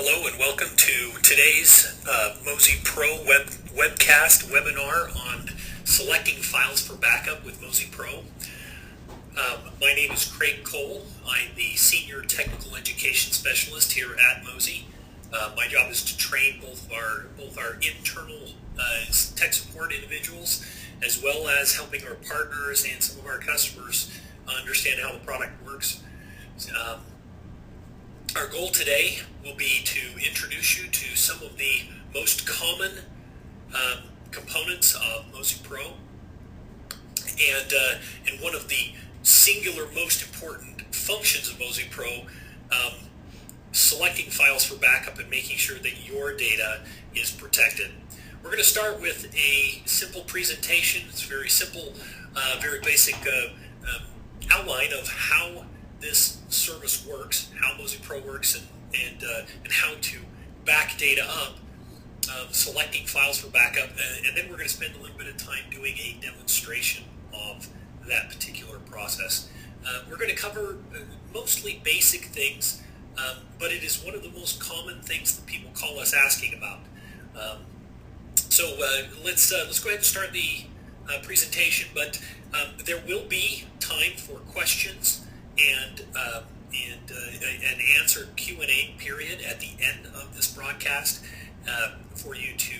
Hello and welcome to today's MozyPro webcast webinar on selecting files for backup with MozyPro. My name is Craig Cole. I'm the Senior Technical Education Specialist here at Mozy. My job is to train both our internal tech support individuals as well as helping our partners and some of our customers understand how the product works. Our goal today will be to introduce you to some of the most common components of MozyPro, and one of the singular most important functions of MozyPro, selecting files for backup and making sure that your data is protected. We're going to start with a simple presentation. It's very simple, very basic outline of how this service works, how MozyPro works, and how to back data up, selecting files for backup, and then we're going to spend a little bit of time doing a demonstration of that particular process. We're going to cover mostly basic things, but it is one of the most common things that people call us asking about. So let's go ahead and start the presentation, but there will be time for questions and an answer Q&A period at the end of this broadcast for you to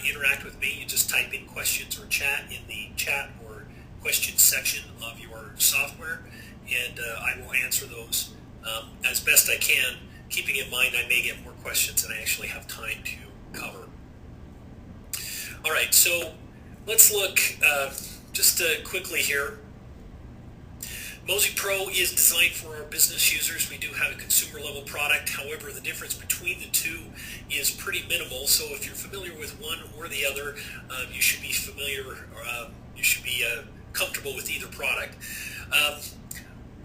interact with me. You just type in questions or chat in the chat or questions section of your software, and I will answer those as best I can, keeping in mind I may get more questions than I actually have time to cover. All right, so let's look just quickly here. MozyPro is designed for our business users. We do have a consumer level product. However, the difference between the two is pretty minimal. So if you're familiar with one or the other, you should be comfortable with either product.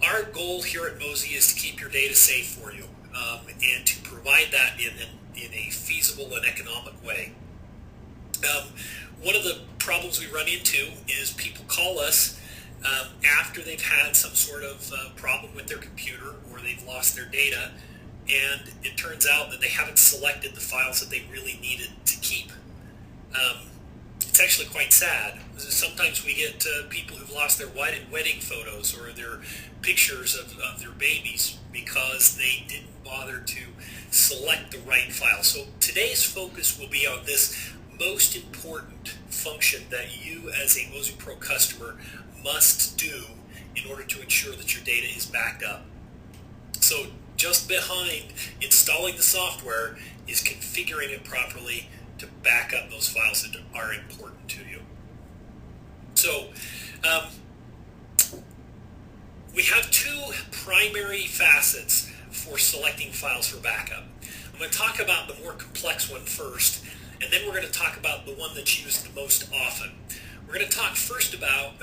Our goal here at Mozy is to keep your data safe for you and to provide that in a feasible and economic way. One of the problems we run into is people call us after they've had some sort of problem with their computer or they've lost their data, and it turns out that they haven't selected the files that they really needed to keep. It's actually quite sad. Sometimes we get people who've lost their wedding photos or their pictures of their babies because they didn't bother to select the right file. So today's focus will be on this most important function that you as a MozyPro customer must do in order to ensure that your data is backed up. So just behind installing the software is configuring it properly to back up those files that are important to you. So we have two primary facets for selecting files for backup. I'm going to talk about the more complex one first, and then we're going to talk about the one that's used the most often. We're going to talk first about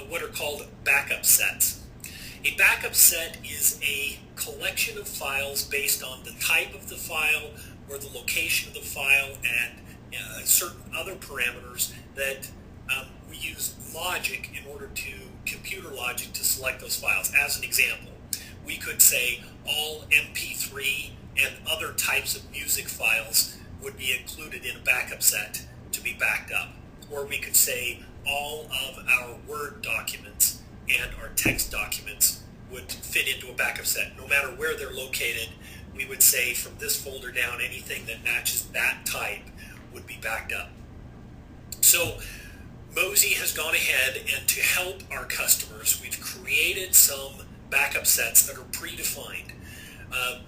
what are called backup sets. A backup set is a collection of files based on the type of the file or the location of the file and certain other parameters that we use logic in order to, computer logic, to select those files. As an example, we could say all MP3 and other types of music files would be included in a backup set to be backed up. Or we could say all of our Word documents and our text documents would fit into a backup set. No matter where they're located, we would say from this folder down, anything that matches that type would be backed up. So Mozy has gone ahead, and to help our customers, we've created some backup sets that are predefined.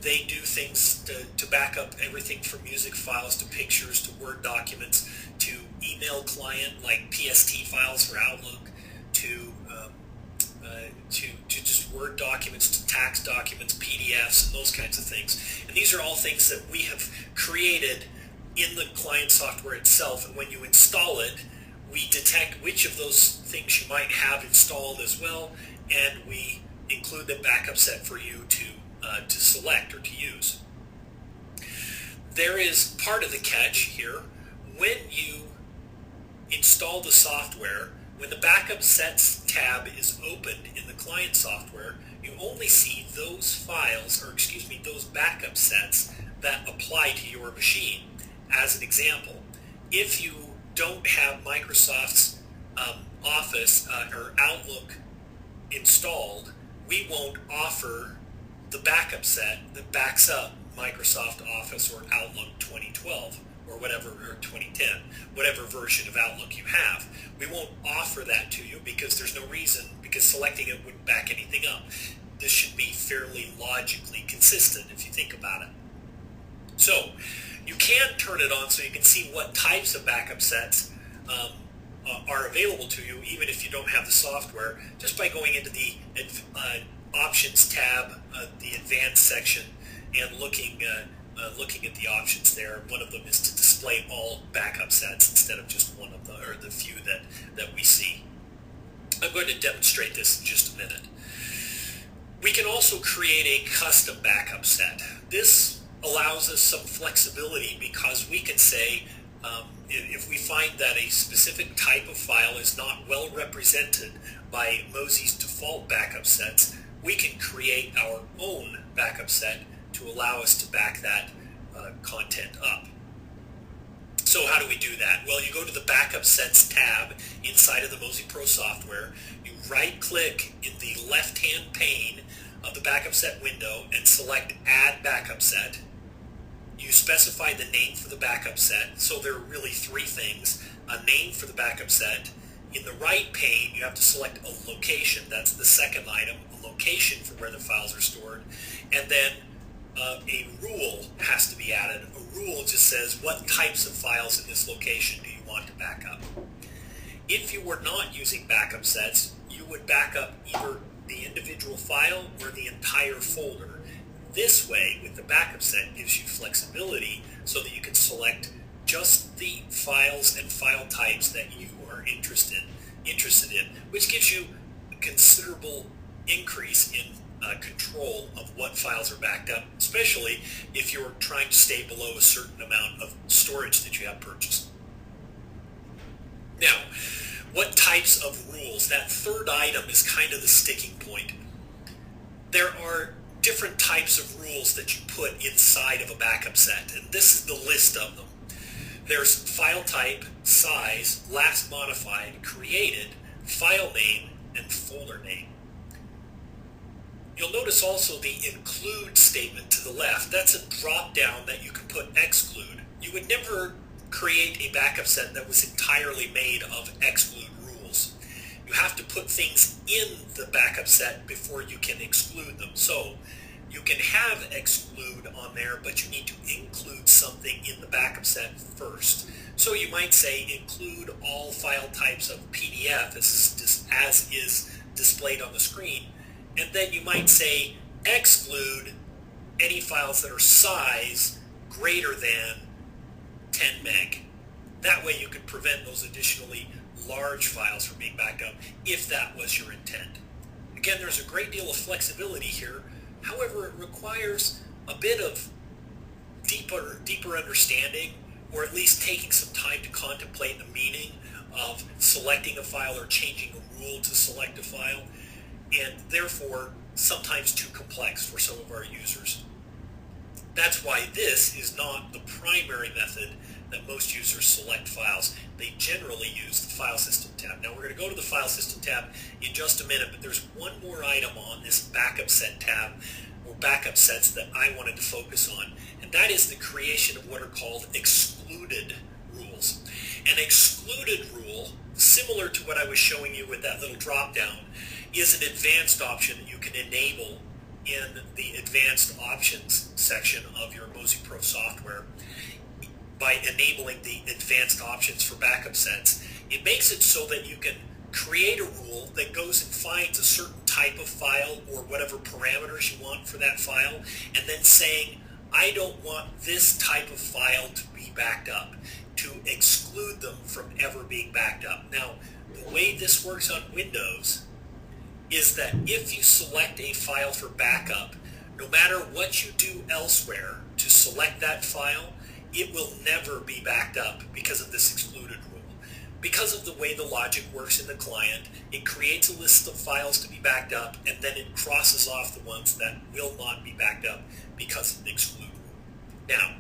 They do things to back up everything from music files to pictures to Word documents to email client like PST files for Outlook to just Word documents to tax documents, PDFs, and those kinds of things. And these are all things that we have created in the client software itself. And when you install it, we detect which of those things you might have installed as well, and we include the backup set for you to select or to use. There is part of the catch here. When you install the software, when the backup sets tab is opened in the client software, you only see those files, or excuse me, those backup sets that apply to your machine. As an example, if you don't have Microsoft's Office or Outlook installed, we won't offer the backup set that backs up Microsoft Office or Outlook 2012 or whatever, or 2010, whatever version of Outlook you have. We won't offer that to you because there's no reason, because selecting it wouldn't back anything up. This should be fairly logically consistent if you think about it. So you can turn it on so you can see what types of backup sets are available to you, even if you don't have the software, just by going into the Options tab, the Advanced section, and looking at the options there. One of them is to display all backup sets instead of just one of the, or the few that we see. I'm going to demonstrate this in just a minute. We can also create a custom backup set. This allows us some flexibility because we can say, if we find that a specific type of file is not well represented by Mozy's default backup sets, we can create our own backup set to allow us to back that content up. So how do we do that? Well, you go to the Backup Sets tab inside of the MozyPro software. You right-click in the left-hand pane of the Backup Set window and select Add Backup Set. You specify the name for the backup set. So there are really three things. A name for the backup set. In the right pane, you have to select a location. That's the second item, a location for where the files are stored. And then a rule has to be added. A rule just says what types of files in this location do you want to back up. If you were not using backup sets, you would back up either the individual file or the entire folder. This way, with the backup set, gives you flexibility so that you can select just the files and file types that you are interested in, which gives you a considerable increase in control of what files are backed up, especially if you're trying to stay below a certain amount of storage that you have purchased. Now, what types of rules? That third item is kind of the sticking point. There are different types of rules that you put inside of a backup set, and this is the list of them. There's file type, size, last modified, created, file name, and folder name. You'll notice also the include statement to the left. That's a drop down that you can put exclude. You would never create a backup set that was entirely made of exclude rules. You have to put things in the backup set before you can exclude them. So you can have exclude on there, but you need to include something in the backup set first. So you might say include all file types of PDF as is displayed on the screen. And then you might say exclude any files that are size greater than 10 meg. That way you could prevent those additionally large files from being backed up if that was your intent. Again, there's a great deal of flexibility here. However, it requires a bit of deeper understanding, or at least taking some time to contemplate the meaning of selecting a file or changing a rule to select a file, and therefore sometimes too complex for some of our users. That's why this is not the primary method that most users select files. They generally use the File System tab. Now we're going to go to the File System tab in just a minute, but there's one more item on this Backup Set tab, or backup sets, that I wanted to focus on, and that is the creation of what are called excluded rules. An excluded rule, similar to what I was showing you with that little drop down, is an advanced option that you can enable in the Advanced Options section of your MozyPro software. By enabling the advanced options for backup sets, it makes it so that you can create a rule that goes and finds a certain type of file or whatever parameters you want for that file, and then saying, I don't want this type of file to be backed up, to exclude them from ever being backed up. Now, the way this works on Windows is that if you select a file for backup, no matter what you do elsewhere to select that file, it will never be backed up because of this excluded rule. Because of the way the logic works in the client, it creates a list of files to be backed up, and then it crosses off the ones that will not be backed up because of the exclude rule. Now,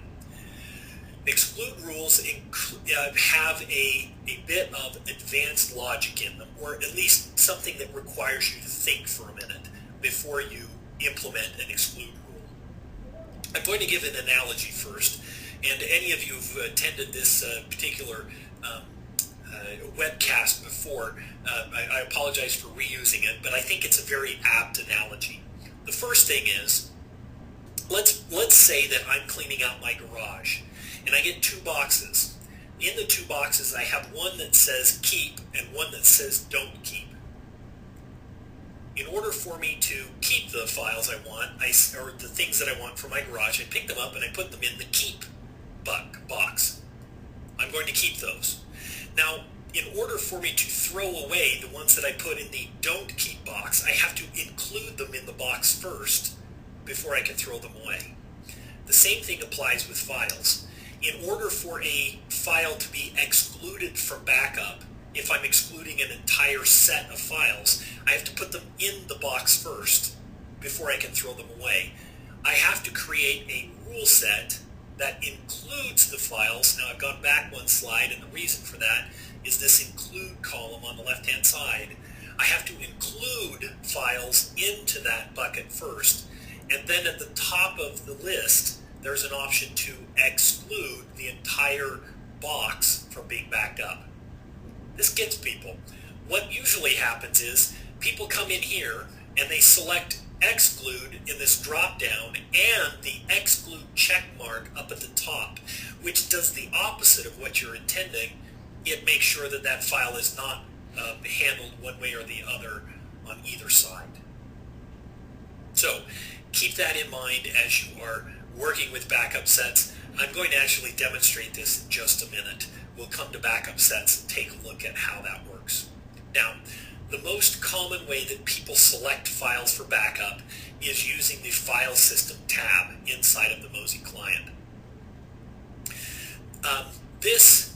exclude rules have a bit of advanced logic in them, or at least something that requires you to think for a minute before you implement an exclude rule. I'm going to give an analogy first, and any of you who've attended this particular webcast before, I apologize for reusing it, but I think it's a very apt analogy. The first thing is, let's say that I'm cleaning out my garage, and I get two boxes. In the two boxes, I have one that says keep and one that says don't keep. In order for me to keep the files I want, or the things that I want for my garage, I pick them up and I put them in the keep box. I'm going to keep those. Now, in order for me to throw away the ones that I put in the don't keep box, I have to include them in the box first before I can throw them away. The same thing applies with files. In order for a file to be excluded from backup, if I'm excluding an entire set of files, I have to put them in the box first before I can throw them away. I have to create a rule set that includes the files. Now, I've gone back one slide, and the reason for that is this include column on the left-hand side. I have to include files into that bucket first, and then at the top of the list, there's an option to exclude the entire box from being backed up. This gets people. What usually happens is people come in here and they select exclude in this drop down and the exclude check mark up at the top, which does the opposite of what you're intending. It makes sure that that file is not handled one way or the other on either side. So keep that in mind as you are working with backup sets. I'm going to actually demonstrate this in just a minute. We'll come to backup sets and take a look at how that works. Now, the most common way that people select files for backup is using the File System tab inside of the Mozy client. This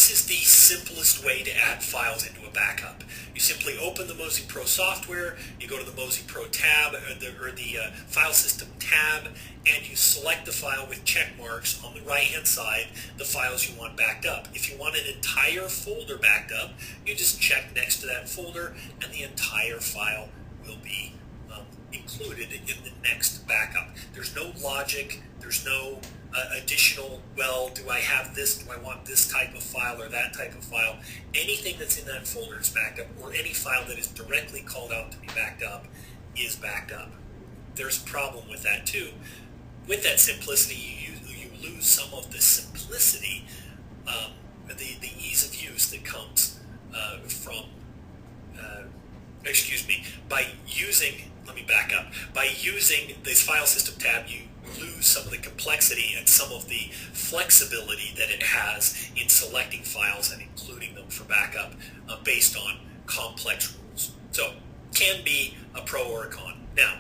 is the simplest way to add files into a backup. You simply open the MozyPro software, you go to the MozyPro tab, or the File System tab, and you select the file with check marks on the right-hand side, the files you want backed up. If you want an entire folder backed up, you just check next to that folder, and the entire file will be included in the next backup. There's no logic, there's no additional, well, do I have this, do I want this type of file or that type of file? Anything that's in that folder is backed up, or any file that is directly called out to be backed up is backed up. There's a problem with that too. With that simplicity, you lose some of the simplicity, the ease of use that comes by using, let me back up, by using this File System tab, you lose some of the complexity and some of the flexibility that it has in selecting files and including them for backup based on complex rules. So, can be a pro or a con. Now,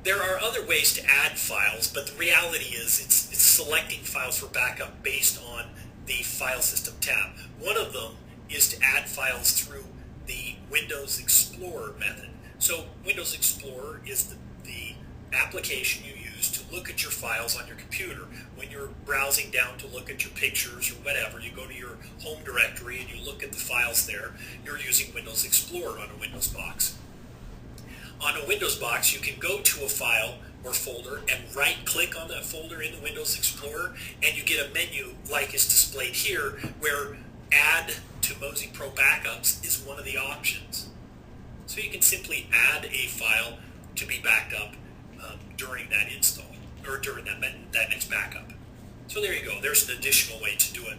there are other ways to add files, but the reality is it's selecting files for backup based on the File System tab. One of them is to add files through the Windows Explorer method. So Windows Explorer is the application you use to look at your files on your computer. When you're browsing down to look at your pictures or whatever, you go to your home directory and you look at the files there. You're using Windows Explorer on a Windows box. On a Windows box, you can go to a file or folder and right-click on that folder in the Windows Explorer, and you get a menu like is displayed here where Add to MozyPro Backups is one of the options. So you can simply add a file to be backed up during that install, or during that next backup. So there you go. There's an additional way to do it,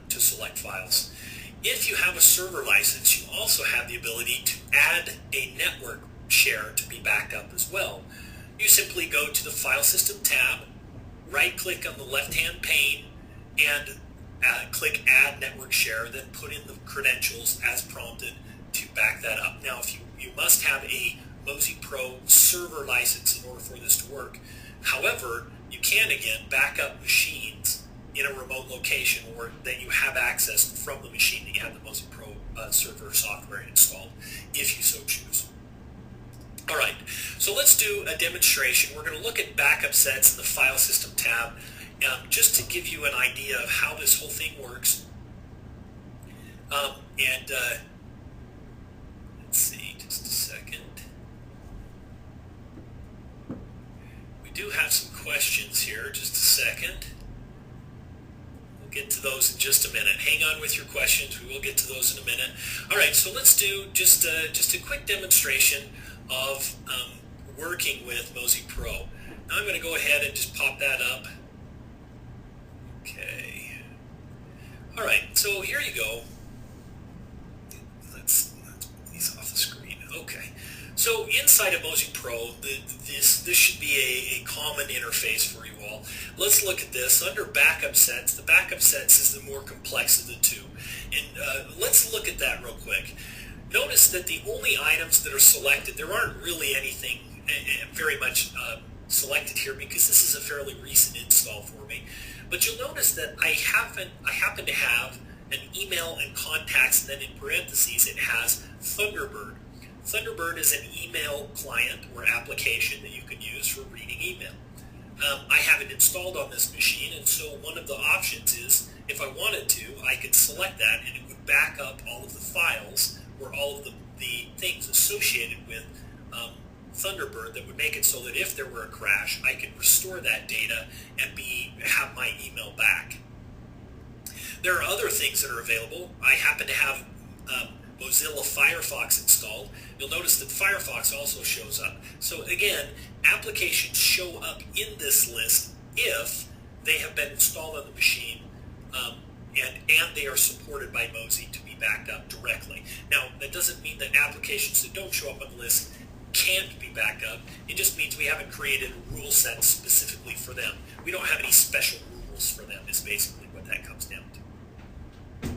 to select files. If you have a server license, you also have the ability to add a network share to be backed up as well. You simply go to the File System tab, right-click on the left-hand pane, and click Add Network Share, then put in the credentials as prompted to back that up. Now, if you must have a MozyPro server license in order for this to work. However, you can, again, back up machines in a remote location or that you have access from the machine that you have the MozyPro server software installed, if you so choose. All right, so let's do a demonstration. We're going to look at backup sets in the File System tab, just to give you an idea of how this whole thing works. Let's see, just a second. We do have some questions here, just a second. We'll get to those in just a minute. Hang on with your questions. We will get to those in a minute. All right, so let's do just a quick demonstration of working with MozyPro. Now I'm going to go ahead and just pop that up. Okay. All right, so here you go. Let's put these off the screen. Okay. So inside of MozyPro, this should be a common interface for you all. Let's look at this. Under backup sets, the backup sets is the more complex of the two. And let's look at that real quick. Notice that the only items that are selected, there aren't really anything very much selected here because this is a fairly recent install for me. But you'll notice that I happen to have an email and contacts, and then in parentheses it has Thunderbird. Thunderbird is an email client or application that you can use for reading email. I have it installed on this machine, and so one of the options is, if I wanted to, I could select that and it would back up all of the files or all of the things associated with Thunderbird that would make it so that if there were a crash, I could restore that data and have my email back. There are other things that are available. I happen to have Mozilla Firefox installed. You'll notice that Firefox also shows up. So again, applications show up in this list if they have been installed on the machine and they are supported by Mozy to be backed up directly. Now, that doesn't mean that applications that don't show up on the list can't be backed up. It just means we haven't created rule sets specifically for them. We don't have any special rules for them is basically what that comes down to.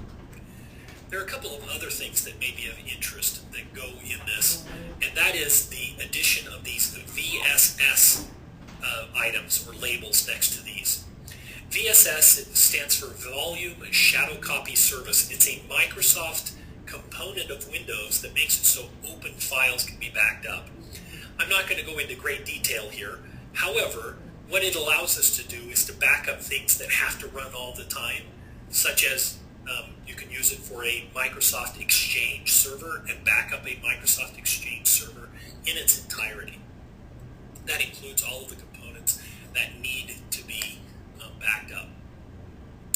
There are a couple of other things that may be of interest that go in this, and that is the addition of these VSS items or labels next to these. VSS stands for Volume Shadow Copy Service. It's a Microsoft component of Windows that makes it so open files can be backed up. I'm not going to go into great detail here. However, what it allows us to do is to back up things that have to run all the time, such as you can use it for a Microsoft Exchange server and back up a Microsoft Exchange server in its entirety. That includes all of the components that need to be backed up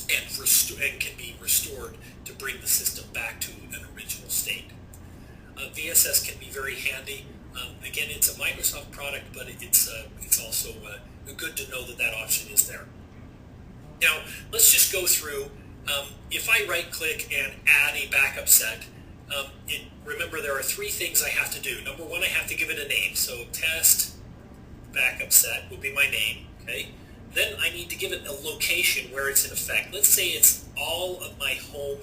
and can be restored to bring the system back to an original state. VSS can be very handy. Again, it's a Microsoft product, but it's also good to know that that option is there. Now, let's just go through. If I right-click and add a backup set, remember there are three things I have to do. Number one, I have to give it a name. So test backup set will be my name. Okay. Then I need to give it a location where it's in effect. Let's say it's all of my home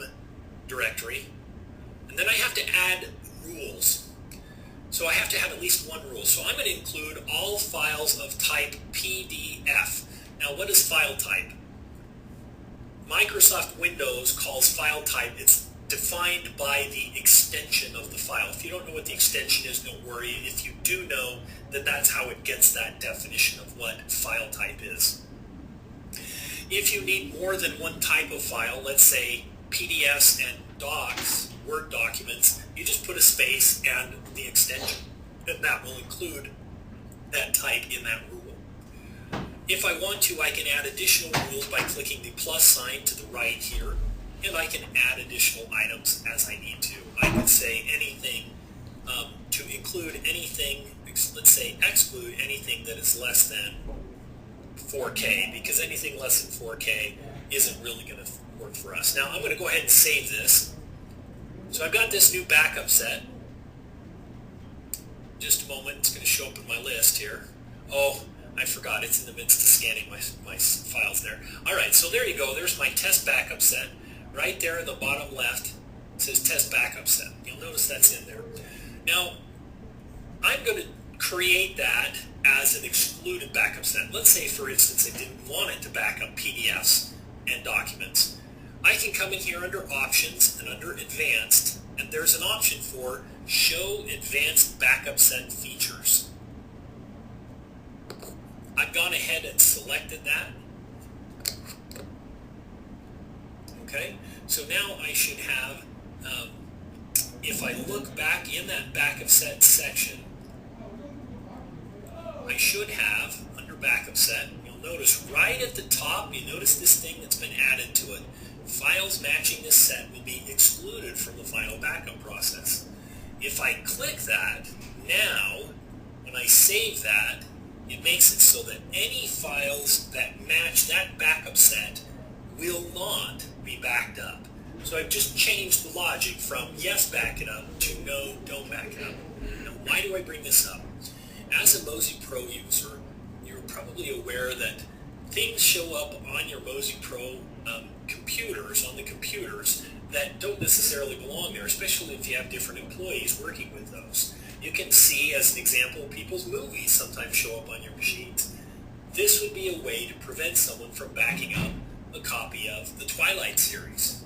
directory. And then I have to add rules. So I have to have at least one rule. So I'm going to include all files of type PDF. Now, what is file type? Microsoft Windows calls file type, it's defined by the extension of the file. If you don't know what the extension is, don't worry. If you do know, then that's how it gets that definition of what file type is. If you need more than one type of file, let's say PDFs and docs, Word documents, you just put a space and the extension, and that will include that type in that rule. If I want to, I can add additional rules by clicking the plus sign to the right here, and I can add additional items as I need to. I could say anything to include anything, let's say exclude anything that is less than 4K, because anything less than 4K isn't really going to work for us. Now I'm going to go ahead and save this. So I've got this new backup set. Just a moment, it's going to show up in my list here. Oh, I forgot, it's in the midst of scanning my files there. All right, so there you go. There's my test backup set. Right there in the bottom left, it says test backup set. You'll notice that's in there. Now, I'm going to create that as an excluded backup set. Let's say, for instance, I didn't want it to back up PDFs and documents. I can come in here under Options and under Advanced, and there's an option for Show Advanced Backup Set Features. I've gone ahead and selected that. Okay, so now I should have, if I look back in that backup set section, I should have, under backup set, you'll notice right at the top, you notice this thing that's been added to it. Files matching this set will be excluded from the final backup process. If I click that, now, when I save that, it makes it so that any files that match that backup set will not be backed up. So I've just changed the logic from yes, back it up, to no, don't back it up. Now, why do I bring this up? As a MozyPro user, you're probably aware that things show up on your MozyPro computers, on the computers, that don't necessarily belong there, especially if you have different employees working with those. You can see, as an example, people's movies sometimes show up on your machines. This would be a way to prevent someone from backing up a copy of the Twilight series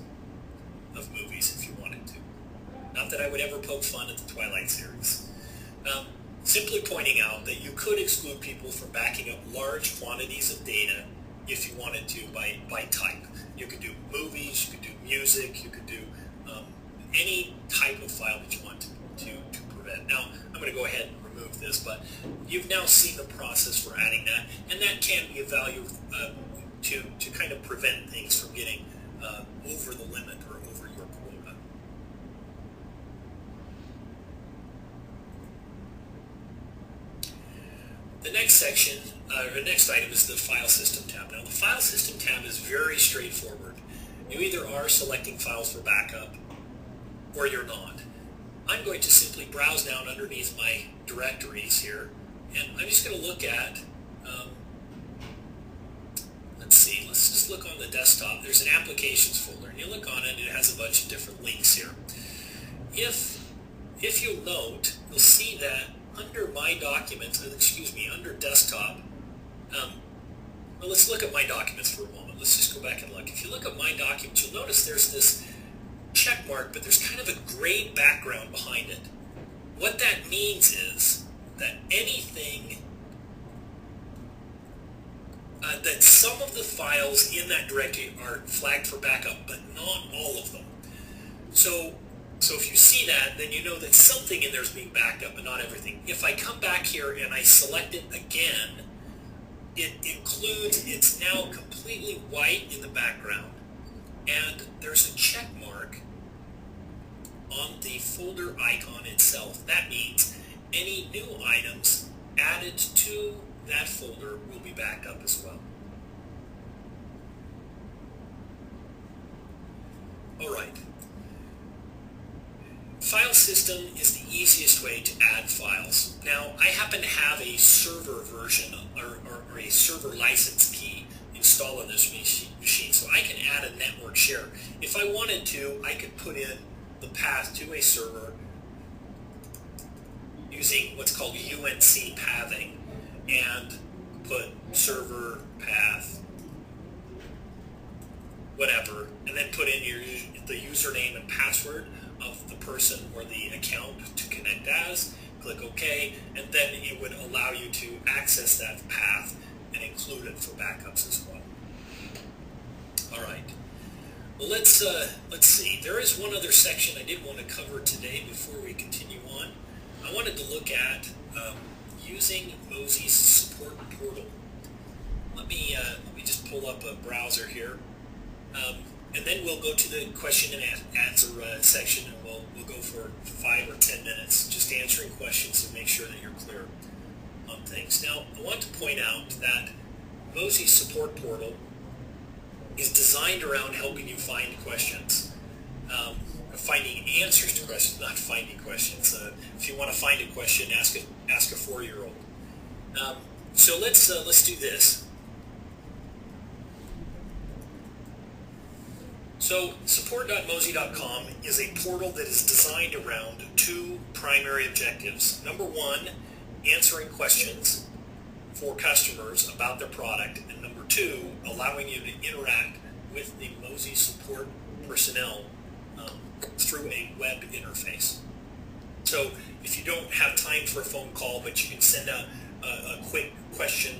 of movies if you wanted to. Not that I would ever poke fun at the Twilight series. Simply pointing out that you could exclude people from backing up large quantities of data if you wanted to by type. You could do movies, you could do music, you could do any type of file that you want to prevent. Now, I'm going to go ahead and remove this, but you've now seen the process for adding that, and that can be of value to kind of prevent things from getting over the limit or over your quota. The next section, the next item is the File System tab. Now, the File System tab is very straightforward. You either are selecting files for backup, or you're not. I'm going to simply browse down underneath my directories here, and I'm just going to look at, let's see, let's just look on the desktop. There's an Applications folder, and you look on it, and it has a bunch of different links here. If you'll note, you'll see that under My Documents, under Desktop, well, let's look at My Documents for a moment. Let's just go back and look. If you look at My Documents, you'll notice there's this check mark, but there's kind of a gray background behind it. What that means is that anything, that some of the files in that directory are flagged for backup, but not all of them. So if you see that, then you know that something in there is being backed up, but not everything. If I come back here and I select it again, it includes, it's now completely white in the background, and there's a check mark on the folder icon itself. That means any new items added to that folder will be backed up as well. All right. File system is the easiest way to add files. Now, I happen to have a server version or a server license key installed on this machine, so I can add a network share. If I wanted to, I could put in the path to a server using what's called UNC pathing and put server path whatever, and then put in the username and password of the person or the account to connect as, click OK, and then it would allow you to access that path and include it for backups as well. All right. Well, let's see. There is one other section I did want to cover today before we continue on. I wanted to look at using Mozy's support portal. Let me just pull up a browser here. And then we'll go to the question and answer section, and we'll go for 5 or 10 minutes just answering questions and make sure that you're clear on things. Now, I want to point out that Mozy's support portal is designed around helping you find questions, finding answers to questions, not finding questions. If you want to find a question, ask a 4-year-old. So let's do this. So support.mozy.com is a portal that is designed around 2 primary objectives. Number 1, answering questions for customers about their product, and number 2, allowing you to interact with the Mozy support personnel through a web interface. So if you don't have time for a phone call, but you can send out a quick question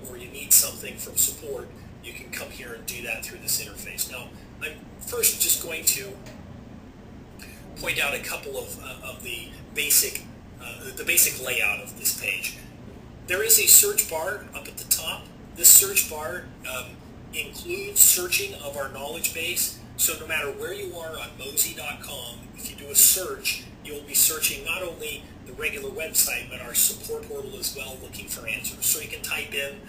or you need something from support, you can come here and do that through this interface. Now, I'm first just going to point out a couple of the basic layout of this page. There is a search bar up at the top. This search bar includes searching of our knowledge base. So no matter where you are on Mozy.com, if you do a search, you'll be searching not only the regular website, but our support portal as well, looking for answers. So you can type in,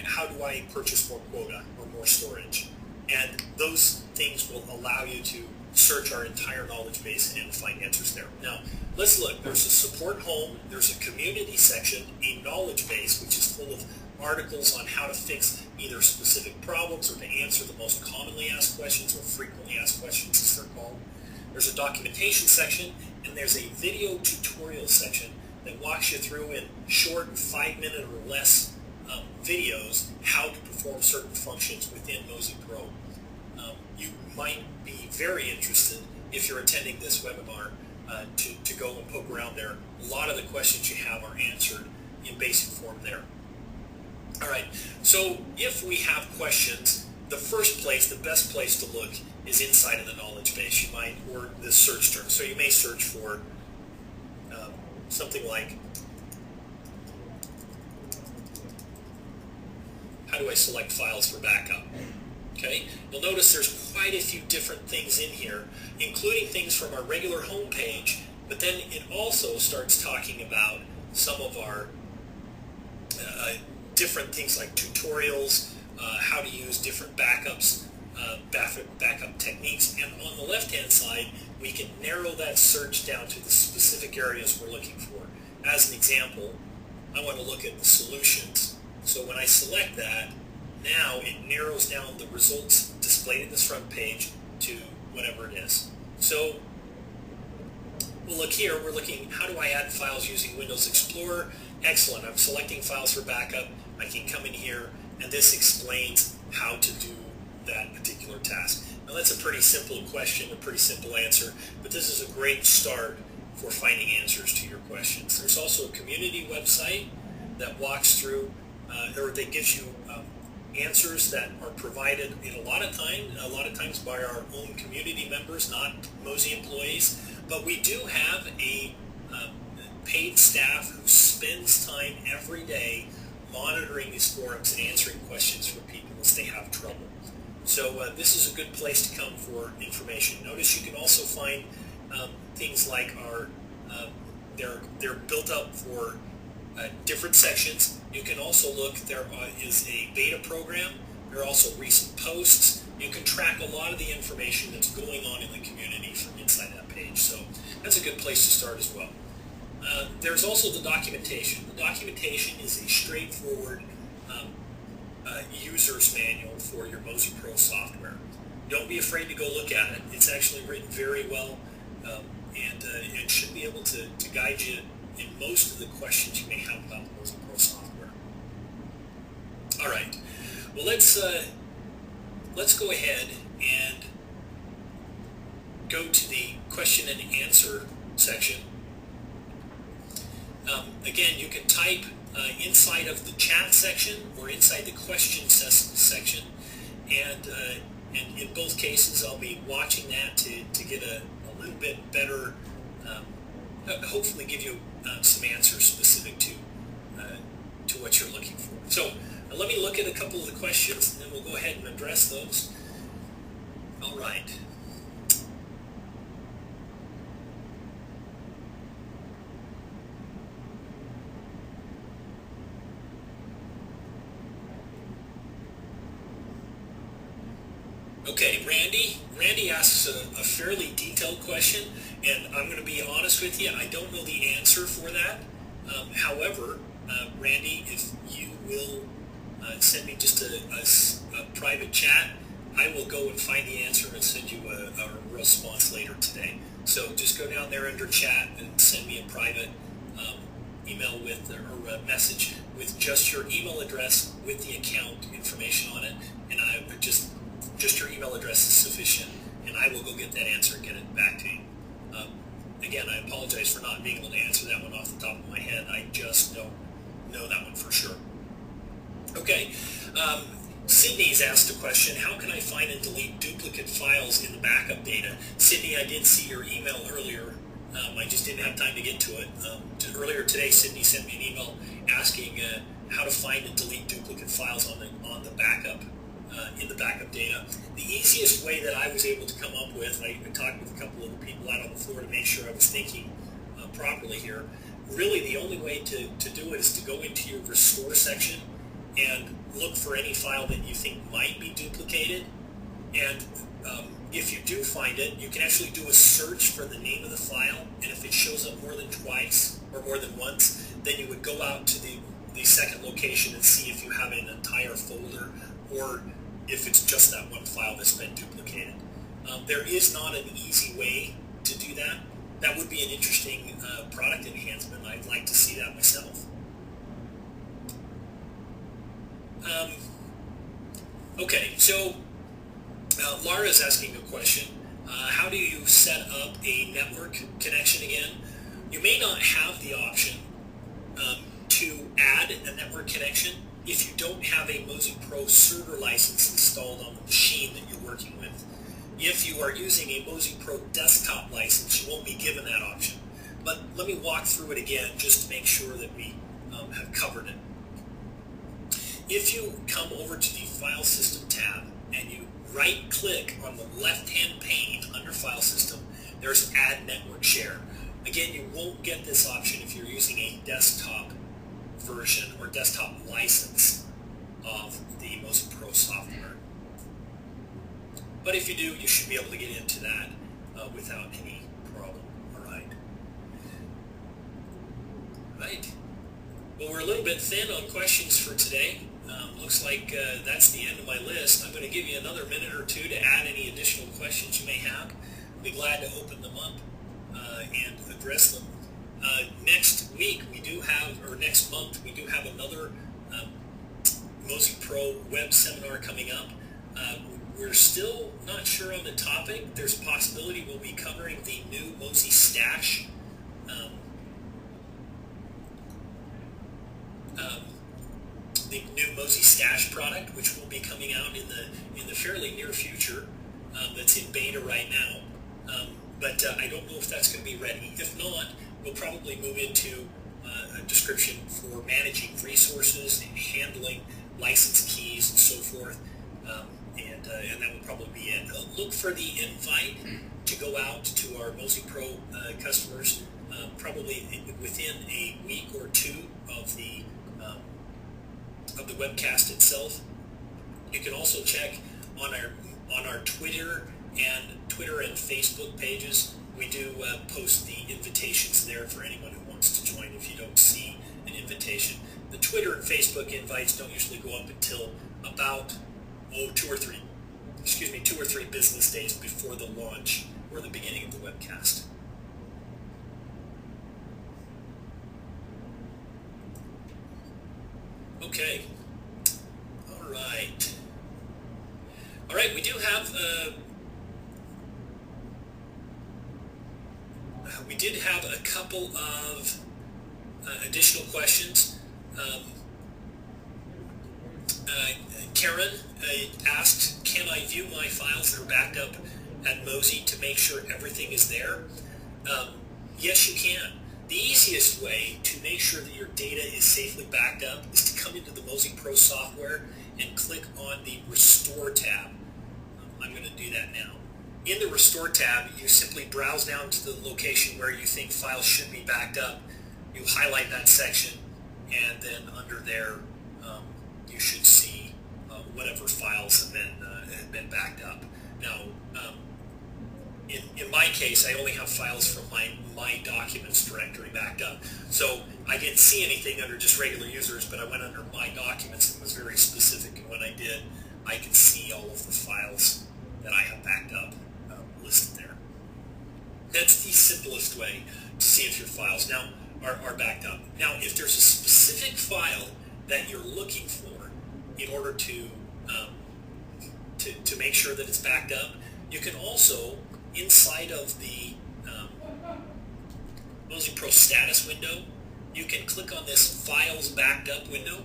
how do I purchase more quota or more storage? And those things will allow you to search our entire knowledge base and find answers there. Now, let's look. There's a support home, there's a community section, a knowledge base, which is full of articles on how to fix either specific problems or to answer the most commonly asked questions or frequently asked questions, as they're called. There's a documentation section, and there's a video tutorial section that walks you through in short 5-minute or less videos how to perform certain functions within MozyPro. You might be very interested, if you're attending this webinar, to go and poke around there. A lot of the questions you have are answered in basic form there. All right, so if we have questions, the first place, the best place to look is inside of the knowledge base. You might, or the search term. So you may search for something like, how do I select files for backup? Okay, you'll notice there's quite a few different things in here, including things from our regular home page, but then it also starts talking about some of our different things like tutorials, how to use different backups, backup techniques, and on the left-hand side, we can narrow that search down to the specific areas we're looking for. As an example, I want to look at the solutions. So when I select that, now it narrows down the results displayed in this front page to whatever it is. So we'll look here, we're looking, how do I add files using Windows Explorer? Excellent, I'm selecting files for backup. I can come in here, and this explains how to do that particular task. Now that's a pretty simple question, a pretty simple answer, but this is a great start for finding answers to your questions. There's also a community website that walks through, or that gives you answers that are provided in a lot of times by our own community members, not Mozy employees. But we do have a paid staff who spends time every day monitoring these forums and answering questions for people as they have trouble. So this is a good place to come for information. Notice you can also find things like our, they're built up for different sections. You can also look, there is a beta program. There are also recent posts. You can track a lot of the information that's going on in the community from inside that page. So that's a good place to start as well. There's also the documentation. The documentation is a straightforward user's manual for your MozyPro software. Don't be afraid to go look at it. It's actually written very well, and it should be able to guide you in most of the questions you may have about the MozyPro software. All right. Well, let's go ahead and go to the question and answer section. Again, you can type inside of the chat section or inside the question section, and in both cases, I'll be watching that to get a little bit better, hopefully give you some answers specific to what you're looking for. So let me look at a couple of the questions, and then we'll go ahead and address those. All right. Okay, Randy asks a fairly detailed question, and I'm going to be honest with you, I don't know the answer for that. However, Randy, if you will send me just a private chat, I will go and find the answer and send you a response later today. So just go down there under chat and send me a private email with, or a message with just your email address with the account information on it, and I would just your email address is sufficient, and I will go get that answer and get it back to you. Again, I apologize for not being able to answer that one off the top of my head. I just don't know that one for sure. Okay, Sydney's asked a question, how can I find and delete duplicate files in the backup data? Sydney, I did see your email earlier. I just didn't have time to get to it. Earlier today, Sydney sent me an email asking how to find and delete duplicate files on the backup, in the backup data. The easiest way that I was able to come up with, I talked with a couple of the people out on the floor to make sure I was thinking properly here. Really, the only way to do it is to go into your restore section and look for any file that you think might be duplicated. And if you do find it, you can actually do a search for the name of the file, and if it shows up more than twice or more than once, then you would go out to the second location and see if you have an entire folder or if it's just that one file that's been duplicated. There is not an easy way to do that. That would be an interesting product enhancement. I'd like to see that myself. Okay, so Laura's asking a question. How do you set up a network connection again? You may not have the option to add a network connection if you don't have a MozyPro server license installed on the machine that you're working with. If you are using a MozyPro desktop license, you won't be given that option. But let me walk through it again just to make sure that we have covered it. If you come over to the File System tab and you right-click on the left-hand pane under File System, there's Add Network Share. Again, you won't get this option if you're using a desktop version or desktop license of the MozyPro software. But if you do, you should be able to get into that without any problem. All right. Right. Well, we're a little bit thin on questions for today. Looks like that's the end of my list. I'm going to give you another minute or two to add any additional questions you may have. I'll be glad to open them up and address them. Next week we do have, or next month we do have another MozyPro web seminar coming up. We're still not sure on the topic. There's a possibility we'll be covering the new Mozy Stash. The new Mozy Stash product, which will be coming out in the fairly near future. That's in beta right now. But I don't know if that's going to be ready. If not, we'll probably move into a description for managing resources and handling license keys and so forth. And that will probably be it. Look for the invite to go out to our MozyPro customers probably within a week or two of the webcast itself. You can also check on our Twitter and Facebook pages. We do post the invitations there for anyone who wants to join if you don't see an invitation. The Twitter and Facebook invites don't usually go up until about 2 or 3 business days before the launch or the beginning of the webcast. Okay. All right, we do have we did have a couple of additional questions. Karen asked, can I view my files that are backed up at Mozy to make sure everything is there? Yes, you can. The easiest way to make sure that your data is safely backed up is to come into the MozyPro software and click on the Restore tab. I'm going to do that now. In the Restore tab, you simply browse down to the location where you think files should be backed up. You highlight that section, and then under there, you should see whatever files have been backed up. Now, in my case, I only have files from my Documents directory backed up. So I didn't see anything under just regular users, but I went under My Documents and was very specific. And when I did, I could see all of the files that I have backed up listed there. That's the simplest way to see if your files now are backed up. Now, if there's a specific file that you're looking for in order to make sure that it's backed up, You can also, inside of the MozyPro status window, you can click on this Files Backed Up window.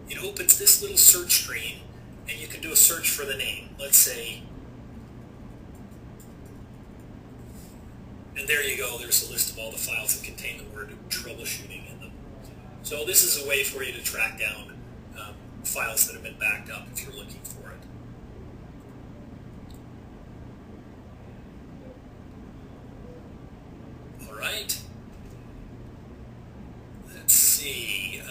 It opens this little search screen, and you can do a search for the name. Let's say, and there you go, there's a list of all the files that contain the word troubleshooting in them. So this is a way for you to track down files that have been backed up if you're looking for it. All right. Let's see.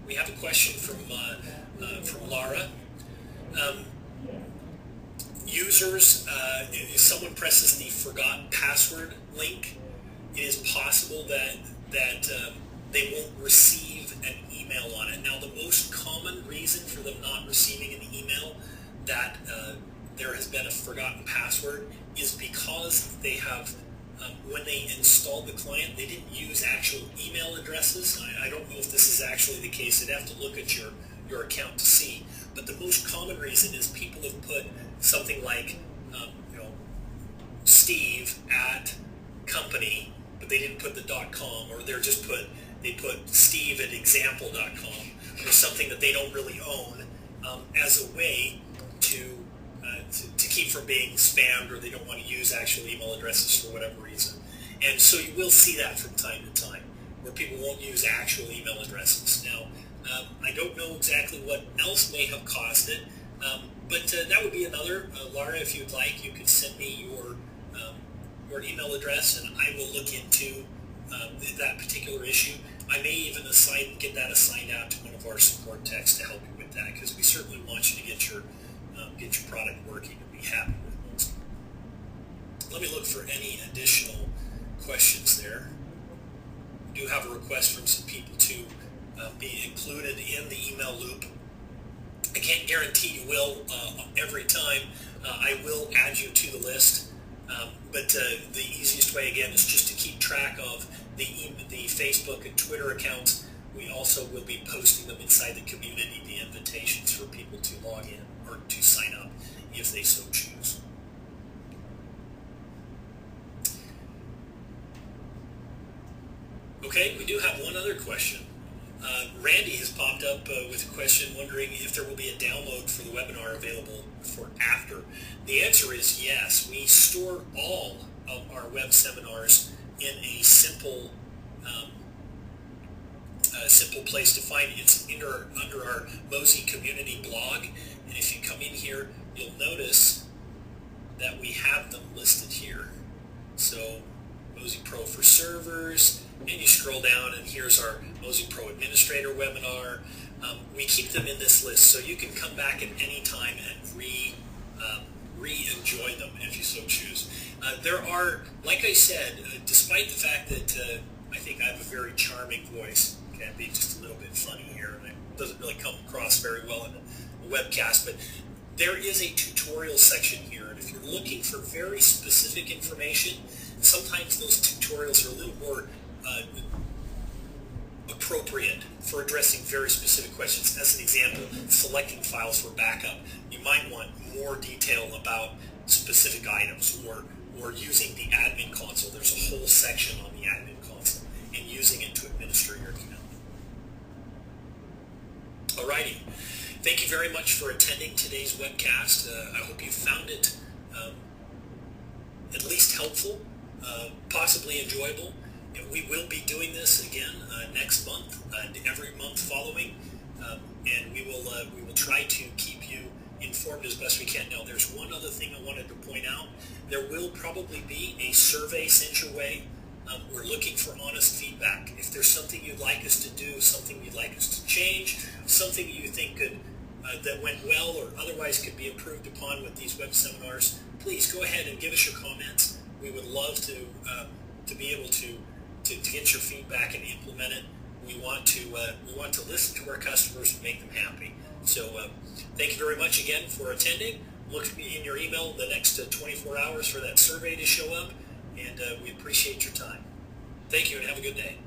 We have a question from Laura. Users, if someone presses the forgotten password link, it is possible that they won't receive an email on it. Now, the most common reason for them not receiving an email that there has been a forgotten password is because they have, when they installed the client, they didn't use actual email addresses. I don't know if this is actually the case. I'd have to look at your account to see. But the most common reason is people have put something like, Steve at company, but they didn't put the .com, or they put Steve at example.com, or something that they don't really own, as a way to keep from being spammed, or they don't want to use actual email addresses for whatever reason. And so you will see that from time to time, where people won't use actual email addresses. Now, I don't know exactly what else may have caused it, but that would be another. Laura, if you'd like, you could send me your email address, and I will look into that particular issue. I may even get that assigned out to one of our support techs to help you with that, because we certainly want you to get your product working and be happy with Mozy. Let me look for any additional questions there. We do have a request from some people to be included in the email loop. I can't guarantee you will every time. I will add you to the list, but the easiest way, again, is just to keep track of the Facebook and Twitter accounts. We also will be posting them inside the community, the invitations for people to log in or to sign up if they so choose. Okay, we do have one other question. Randy has popped up with a question wondering if there will be a download for the webinar available for after. The answer is yes. We store all of our web seminars in a simple place to find it. It's under our Mozy community blog, and if you come in here, you'll notice that we have them listed here. So MozyPro for servers, and you scroll down, and here's our MozyPro Administrator webinar. We keep them in this list, so you can come back at any time and re-enjoy them if you so choose. There are, like I said, despite the fact that I think I have a very charming voice, can be just a little bit funny here, and it doesn't really come across very well in a webcast, but there is a tutorial section here, and if you're looking for very specific information, sometimes those tutorials are a little more appropriate for addressing very specific questions. As an example, selecting files for backup. You might want more detail about specific items, or using the admin console. There's a whole section on the admin console, and using it to administer your email. Alrighty. Thank you very much for attending today's webcast. I hope you found it at least helpful, possibly enjoyable. And we will be doing this again next month and every month following, and we will try to keep you informed as best we can. Now, there's one other thing I wanted to point out. There will probably be a survey sent your way. We're looking for honest feedback. If there's something you'd like us to do, something you'd like us to change, something you think that went well or otherwise could be improved upon with these web seminars, please go ahead and give us your comments. We would love to be able to get your feedback and implement it. We want to listen to our customers and make them happy. So thank you very much again for attending. Look in your email the next 24 hours for that survey to show up, and we appreciate your time. Thank you, and have a good day.